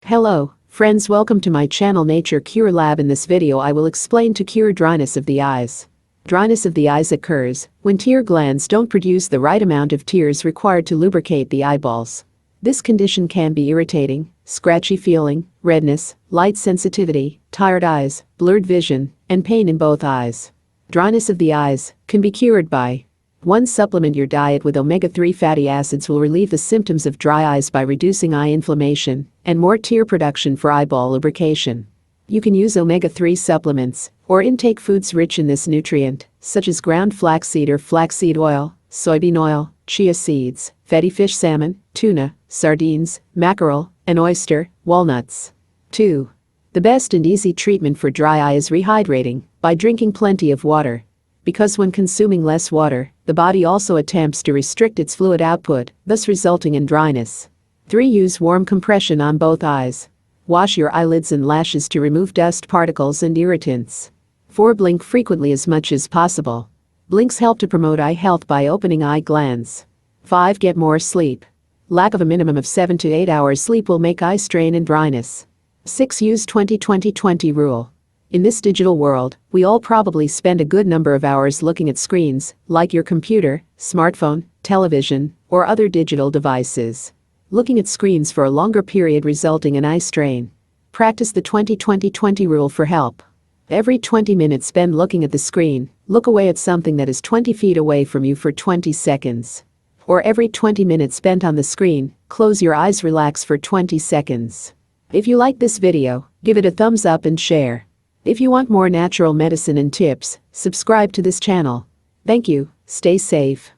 Hello, friends, welcome to my channel Nature Cure Lab. In this video I will explain to cure dryness of the eyes. Dryness of the eyes occurs when tear glands don't produce the right amount of tears required to lubricate the eyeballs. This condition can be irritating, scratchy feeling, redness, light sensitivity, tired eyes, blurred vision, and pain in both eyes. Dryness of the eyes can be cured by 1. Supplement your diet with omega-3 fatty acids will relieve the symptoms of dry eyes by reducing eye inflammation and more tear production for eyeball lubrication. You can use omega-3 supplements or intake foods rich in this nutrient, such as ground flaxseed or flaxseed oil, soybean oil, chia seeds, fatty fish, salmon, tuna, sardines, mackerel, and oyster, walnuts. 2. The best and easy treatment for dry eye is rehydrating by drinking plenty of water. Because when consuming less water, the body also attempts to restrict its fluid output, thus resulting in dryness. 3. Use warm compression on both eyes. Wash your eyelids and lashes to remove dust particles and irritants. 4. Blink frequently as much as possible. Blinks help to promote eye health by opening eye glands. 5. Get more sleep. Lack of a minimum of 7 to 8 hours sleep will make eye strain and dryness. 6. Use 20-20-20 rule. In this digital world, we all probably spend a good number of hours looking at screens, like your computer, smartphone, television, or other digital devices. Looking at screens for a longer period resulting in eye strain. Practice the 20-20-20 rule for help. Every 20 minutes spend looking at the screen, look away at something that is 20 feet away from you for 20 seconds. Or every 20 minutes spent on the screen, close your eyes, relax for 20 seconds. If you like this video, give it a thumbs up and share. If you want more natural medicine and tips, subscribe to this channel. Thank you, stay safe.